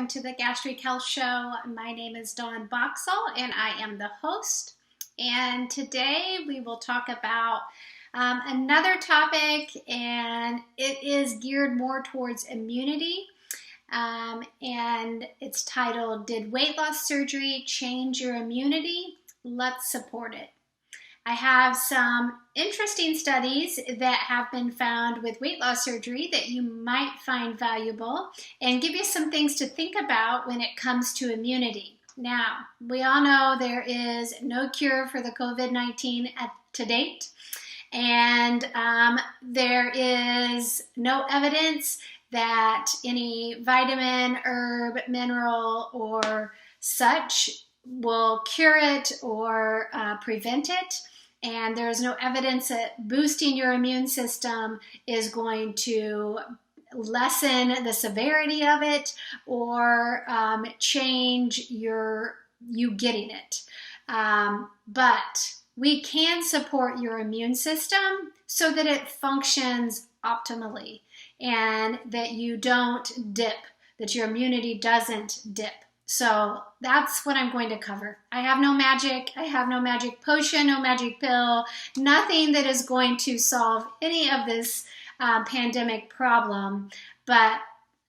welcome to the Gastric Health Show. My name is Dawn Boxall and I am the host. And today we will talk about another topic, and it is geared more towards immunity. And it's titled, Did Weight Loss Surgery Change Your Immunity? Let's support it. I have some interesting studies that have been found with weight loss surgery that you might find valuable and give you some things to think about when it comes to immunity. Now, we all know there is no cure for the COVID-19 to date, and there is no evidence that any vitamin, herb, mineral, or such will cure it or prevent it. And there's no evidence that boosting your immune system is going to lessen the severity of it or change you getting it. But we can support your immune system so that it functions optimally and that you don't dip, that your immunity doesn't dip. So that's what I'm going to cover. I have no magic. I have no magic potion, no magic pill, nothing that is going to solve any of this pandemic problem. But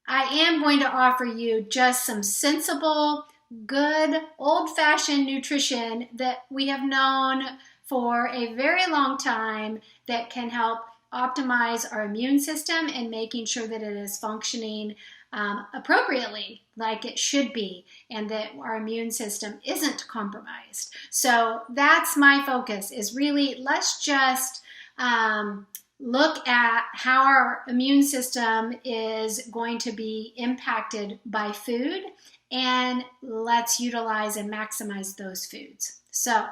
I am going to offer you just some sensible, good, old-fashioned nutrition that we have known for a very long time that can help optimize our immune system and making sure that it is functioning appropriately, like it should be, and that our immune system isn't compromised. So that's my focus, is really let's just look at how our immune system is going to be impacted by food, and let's utilize and maximize those foods. So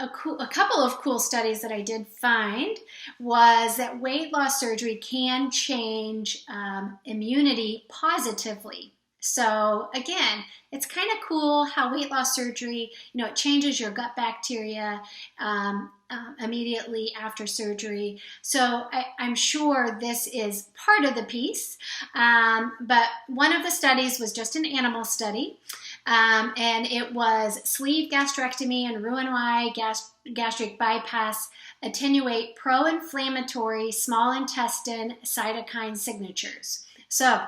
a couple of cool studies that I did find was that weight loss surgery can change immunity positively. So again, it's kind of cool how weight loss surgery, it changes your gut bacteria immediately after surgery. So I'm sure this is part of the piece. But one of the studies was just an animal study. And it was sleeve gastrectomy and Roux-en-Y gastric bypass attenuate pro-inflammatory small intestine cytokine signatures. So,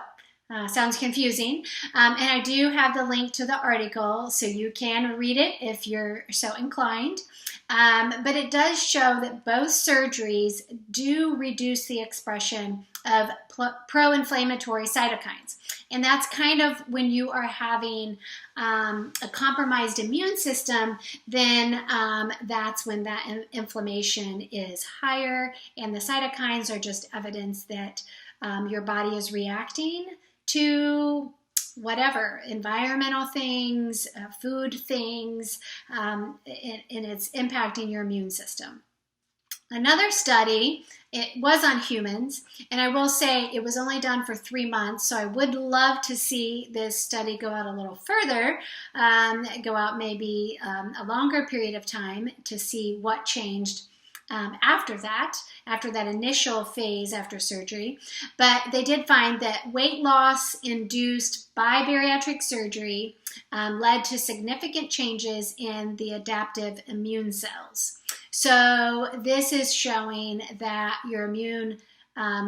sounds confusing. And I do have the link to the article, so you can read it if you're so inclined. But it does show that both surgeries do reduce the expression of pro-inflammatory cytokines. And that's kind of when you are having a compromised immune system, then that's when that inflammation is higher, and the cytokines are just evidence that your body is reacting to whatever, environmental things, food things, and it's impacting your immune system. Another study, it was on humans, and I will say it was only done for 3 months, so I would love to see this study go out a little further, go out maybe a longer period of time to see what changed after that initial phase after surgery. But they did find that weight loss induced by bariatric surgery led to significant changes in the adaptive immune cells. So this is showing that your immune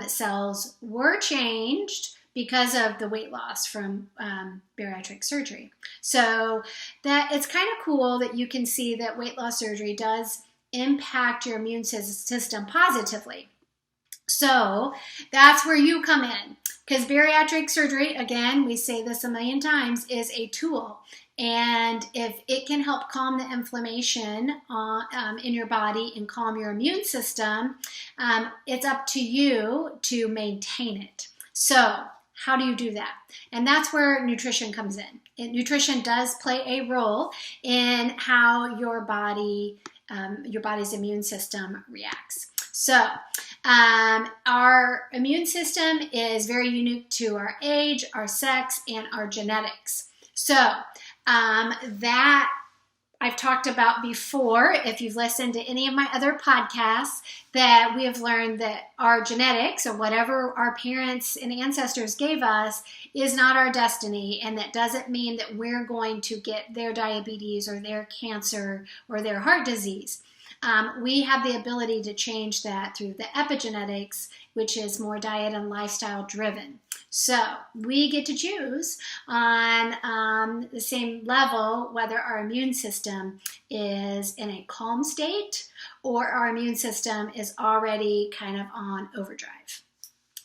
cells were changed because of the weight loss from bariatric surgery. So that it's kind of cool that you can see that weight loss surgery does impact your immune system positively. So that's where you come in, because bariatric surgery, again, we say this a million times, is a tool. And if it can help calm the inflammation in your body and calm your immune system, it's up to you to maintain it. So how do you do that? And that's where nutrition comes in. Nutrition does play a role in how your body's immune system reacts. So our immune system is very unique to our age, our sex, and our genetics. So that I've talked about before, if you've listened to any of my other podcasts, that we have learned that our genetics, or whatever our parents and ancestors gave us, is not our destiny, and that doesn't mean that we're going to get their diabetes or their cancer or their heart disease. We have the ability to change that through the epigenetics, which is more diet and lifestyle driven. So we get to choose on the same level whether our immune system is in a calm state or our immune system is already kind of on overdrive.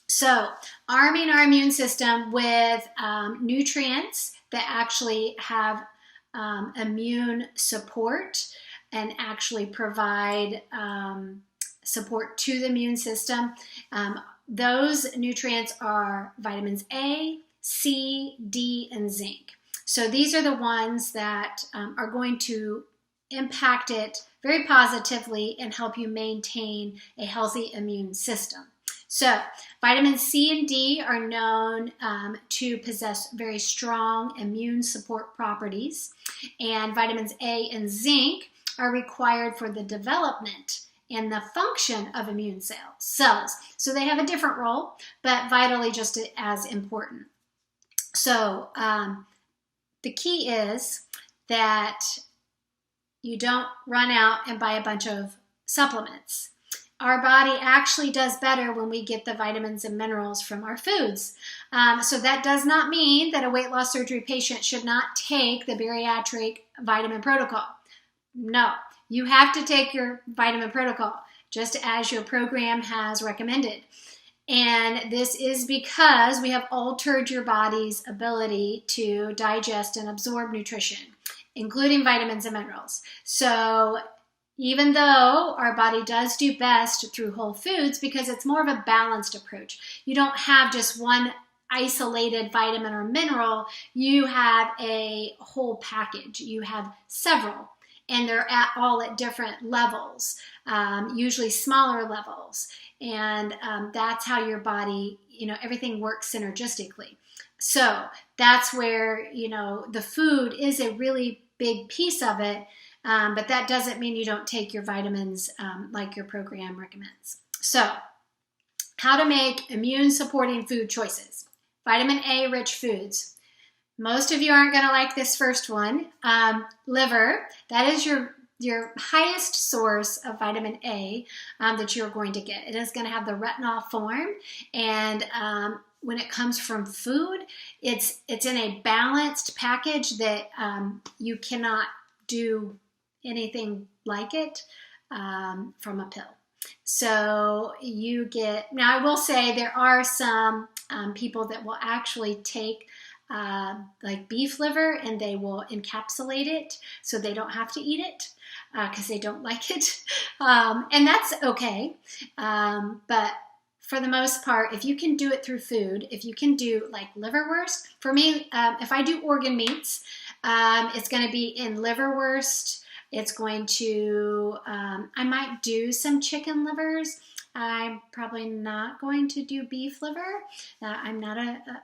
So arming our immune system with nutrients that actually have immune support and actually provide support to the immune system. Those nutrients are vitamins A, C, D, and zinc. So these are the ones that are going to impact it very positively and help you maintain a healthy immune system. So vitamins C and D are known to possess very strong immune support properties, and vitamins A and zinc are required for the development and the function of immune cells. So they have a different role, but vitally just as important. So the key is that you don't run out and buy a bunch of supplements. Our body actually does better when we get the vitamins and minerals from our foods. So that does not mean that a weight loss surgery patient should not take the bariatric vitamin protocol. No, you have to take your vitamin protocol just as your program has recommended. And this is because we have altered your body's ability to digest and absorb nutrition, including vitamins and minerals. So even though our body does do best through whole foods because it's more of a balanced approach, you don't have just one isolated vitamin or mineral, you have a whole package. You have several. And they're all at different levels, usually smaller levels. And that's how your body, everything works synergistically. So that's where, the food is a really big piece of it, but that doesn't mean you don't take your vitamins like your program recommends. So how to make immune supporting food choices. Vitamin A rich foods. Most of you aren't going to like this first one. Liver, that is your highest source of vitamin A that you're going to get. It is going to have the retinol form, and when it comes from food, it's in a balanced package that you cannot do anything like it from a pill. So you get, now I will say there are some people that will actually take like beef liver and they will encapsulate it so they don't have to eat it because they don't like it. And that's okay. But for the most part, if you can do it through food, if you can do like liverwurst, for me, if I do organ meats, it's going to be in liverwurst. It's going to, I might do some chicken livers. I'm probably not going to do beef liver. I'm not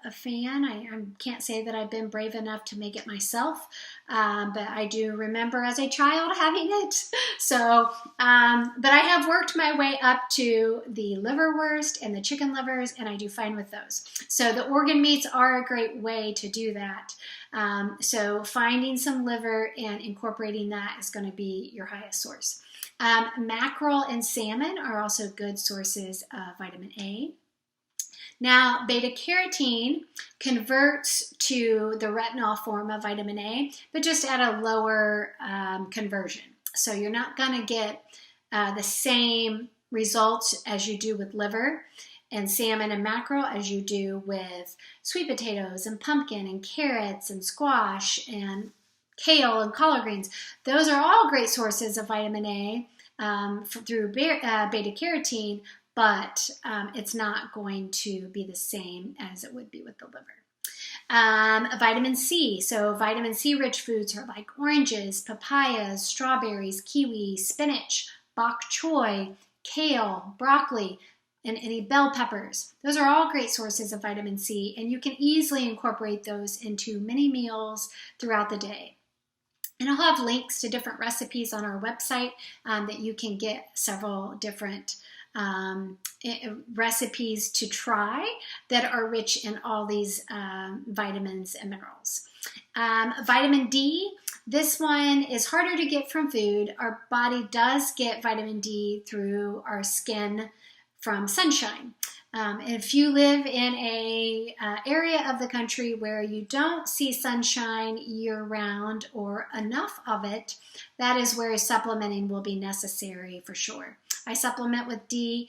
a fan. I can't say that I've been brave enough to make it myself, but I do remember as a child having it. So, but I have worked my way up to the liverwurst and the chicken livers, and I do fine with those. So the organ meats are a great way to do that. So finding some liver and incorporating that is going to be your highest source. Mackerel and salmon are also good sources of vitamin A. Now, beta-carotene converts to the retinol form of vitamin A, but just at a lower conversion. So you're not going to get the same results as you do with liver and salmon and mackerel as you do with sweet potatoes and pumpkin and carrots and squash and kale and collard greens. Those are all great sources of vitamin A through beta-carotene, but it's not going to be the same as it would be with the liver. Vitamin C. So vitamin C rich foods are like oranges, papayas, strawberries, kiwi, spinach, bok choy, kale, broccoli, and any bell peppers. Those are all great sources of vitamin C, and you can easily incorporate those into many meals throughout the day. And I'll have links to different recipes on our website that you can get several different recipes to try that are rich in all these vitamins and minerals. Vitamin D, this one is harder to get from food. Our body does get vitamin D through our skin from sunshine. If you live in a area of the country where you don't see sunshine year-round or enough of it, that is where supplementing will be necessary for sure. I supplement with D.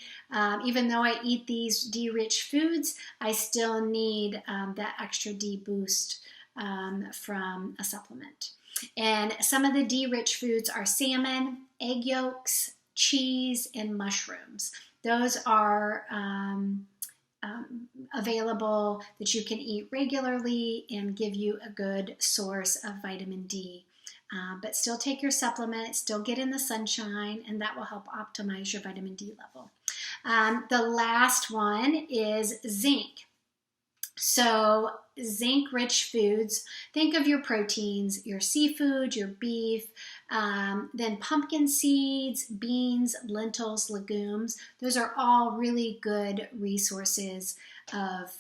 Even though I eat these D-rich foods, I still need that extra D boost from a supplement. And some of the D-rich foods are salmon, egg yolks, cheese, and mushrooms. Those are available that you can eat regularly and give you a good source of vitamin D. But still take your supplement, still get in the sunshine, and that will help optimize your vitamin D level. The last one is zinc. So zinc-rich foods, think of your proteins, your seafood, your beef, then pumpkin seeds, beans, lentils, legumes. Those are all really good resources of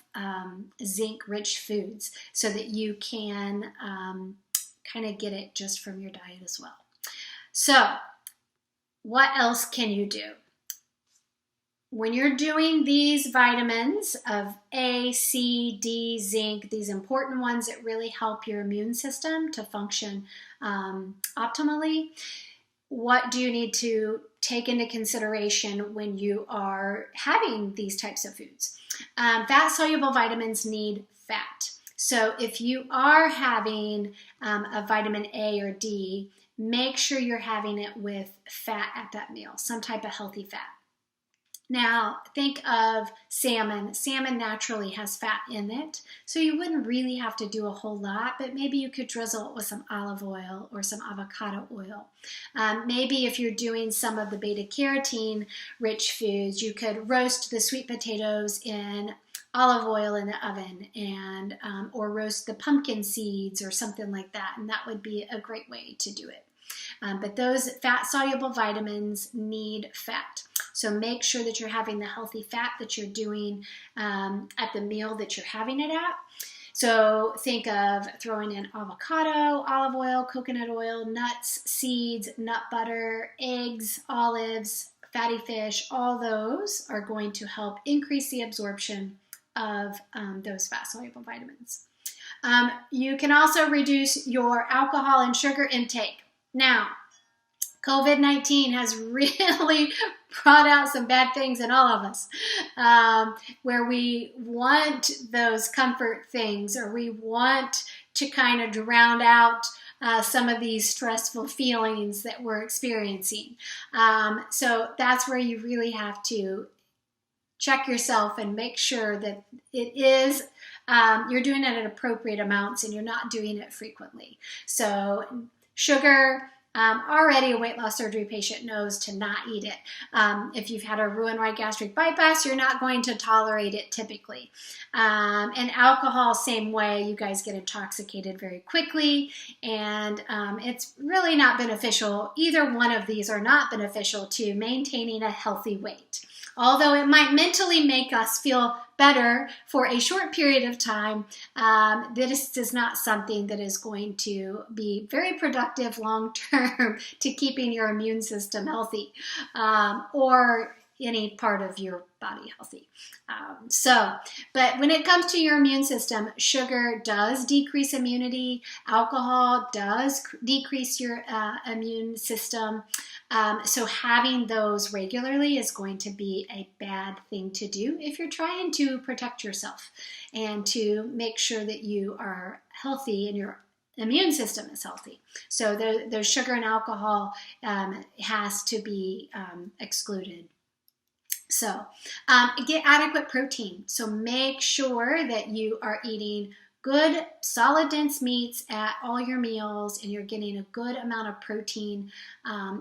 zinc-rich foods so that you can kind of get it just from your diet as well. So what else can you do? When you're doing these vitamins of A, C, D, zinc, these important ones that really help your immune system to function optimally, what do you need to take into consideration when you are having these types of foods? Fat-soluble vitamins need fat. So if you are having a vitamin A or D, make sure you're having it with fat at that meal, some type of healthy fat. Now, think of salmon. Salmon naturally has fat in it, so you wouldn't really have to do a whole lot, but maybe you could drizzle it with some olive oil or some avocado oil. Maybe if you're doing some of the beta-carotene-rich foods, you could roast the sweet potatoes in olive oil in the oven and or roast the pumpkin seeds or something like that, and that would be a great way to do it. But those fat-soluble vitamins need fat. So make sure that you're having the healthy fat that you're doing at the meal that you're having it at. So think of throwing in avocado, olive oil, coconut oil, nuts, seeds, nut butter, eggs, olives, fatty fish. All those are going to help increase the absorption of those fat-soluble vitamins. You can also reduce your alcohol and sugar intake. Now, COVID-19 has really brought out some bad things in all of us, where we want those comfort things, or we want to kind of drown out some of these stressful feelings that we're experiencing. So that's where you really have to check yourself and make sure that it is you're doing it at appropriate amounts and you're not doing it frequently. So sugar, already a weight loss surgery patient knows to not eat it. If you've had a Roux-en-Y gastric bypass, you're not going to tolerate it typically. And alcohol, same way, you guys get intoxicated very quickly, and it's really not beneficial. Either one of these are not beneficial to maintaining a healthy weight. Although it might mentally make us feel better for a short period of time, this is not something that is going to be very productive long-term to keeping your immune system healthy or any part of your body healthy. But when it comes to your immune system, sugar does decrease immunity. Alcohol does decrease your immune system. So having those regularly is going to be a bad thing to do if you're trying to protect yourself and to make sure that you are healthy and your immune system is healthy. So the sugar and alcohol has to be excluded. So get adequate protein. So make sure that you are eating good, solid, dense meats at all your meals, and you're getting a good amount of protein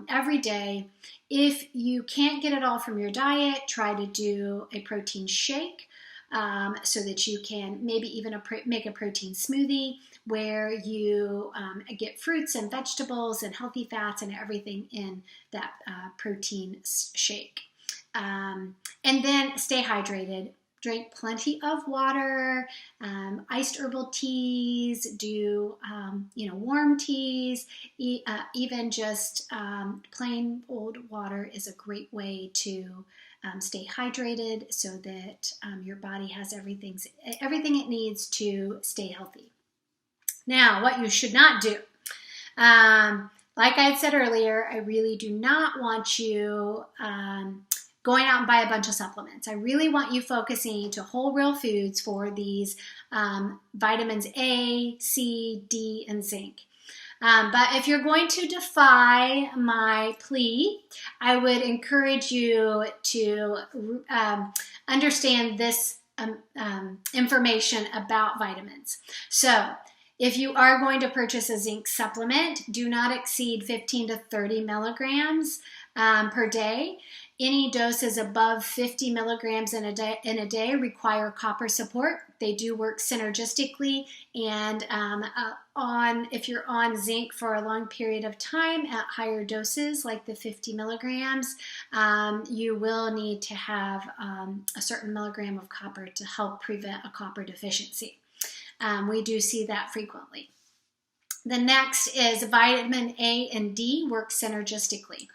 every day. If you can't get it all from your diet, try to do a protein shake so that you can maybe even make a protein smoothie where you get fruits and vegetables and healthy fats and everything in that protein shake. And then stay hydrated. Drink plenty of water, iced herbal teas, do warm teas, even just plain old water is a great way to stay hydrated so that your body has everything it needs to stay healthy. Now, what you should not do. Like I had said earlier, I really do not want you going out and buy a bunch of supplements. I really want you focusing to whole real foods for these vitamins A, C, D, and zinc. But if you're going to defy my plea, I would encourage you to understand this information about vitamins. So if you are going to purchase a zinc supplement, do not exceed 15 to 30 milligrams per day. Any doses above 50 milligrams in a day require copper support. They do work synergistically, and if you're on zinc for a long period of time at higher doses, like the 50 milligrams, you will need to have a certain milligram of copper to help prevent a copper deficiency. We do see that frequently. The next is vitamin A and D work synergistically,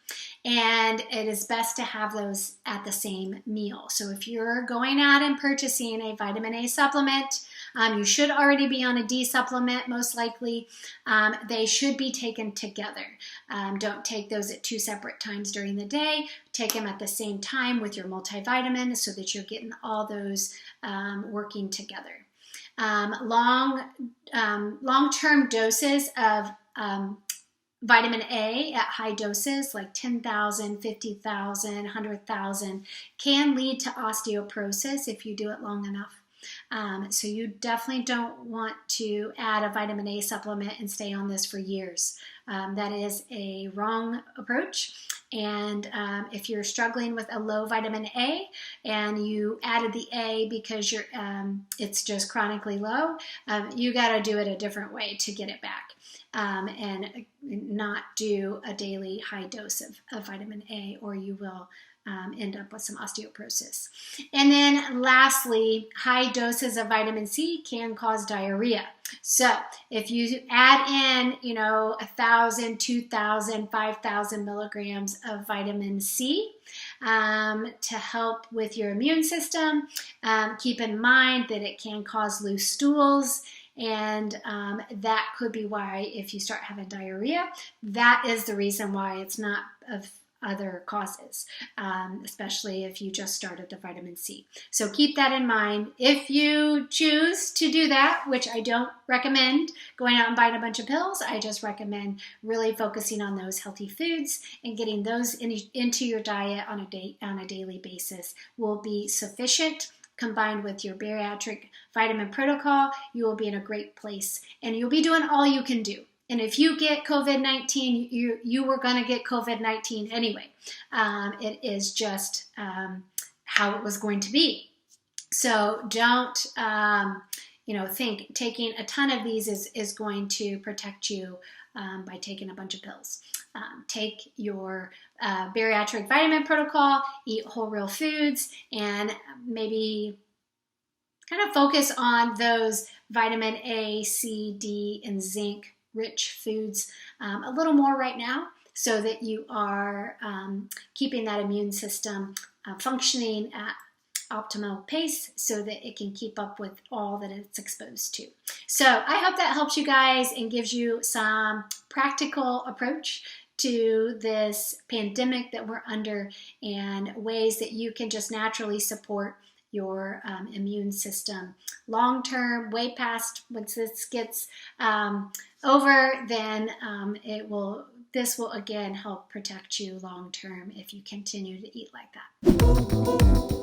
and it is best to have those at the same meal. So if you're going out and purchasing a vitamin A supplement, you should already be on a D supplement, most likely. They should be taken together. Don't take those at two separate times during the day. Take them at the same time with your multivitamin so that you're getting all those working together. Long-term doses of vitamin A at high doses, like 10,000, 50,000, 100,000, can lead to osteoporosis if you do it long enough. So you definitely don't want to add a vitamin A supplement and stay on this for years. That is a wrong approach. And if you're struggling with a low vitamin A and you added the A because it's just chronically low, you got to do it a different way to get it back. And not do a daily high dose of vitamin A, or you will end up with some osteoporosis. And then lastly, high doses of vitamin C can cause diarrhea. So if you add in, 1,000, 2,000, 5,000 milligrams of vitamin C to help with your immune system, keep in mind that it can cause loose stools. And that could be why, if you start having diarrhea, that is the reason why. It's not of other causes, especially if you just started the vitamin C. So keep that in mind. If you choose to do that, which I don't recommend going out and buying a bunch of pills, I just recommend really focusing on those healthy foods and getting those into your diet on a daily basis will be sufficient. Combined with your bariatric vitamin protocol, you will be in a great place, and you'll be doing all you can do. And if you get COVID-19, you were going to get COVID-19 anyway. It is just how it was going to be. So don't, think taking a ton of these is going to protect you by taking a bunch of pills. Take your bariatric vitamin protocol, eat whole real foods, and maybe kind of focus on those vitamin A, C, D, and zinc rich foods a little more right now, so that you are keeping that immune system functioning at optimal pace so that it can keep up with all that it's exposed to. So I hope that helps you guys and gives you some practical approach to this pandemic that we're under, and ways that you can just naturally support your immune system long term, way past once this gets over, then this will again help protect you long term if you continue to eat like that.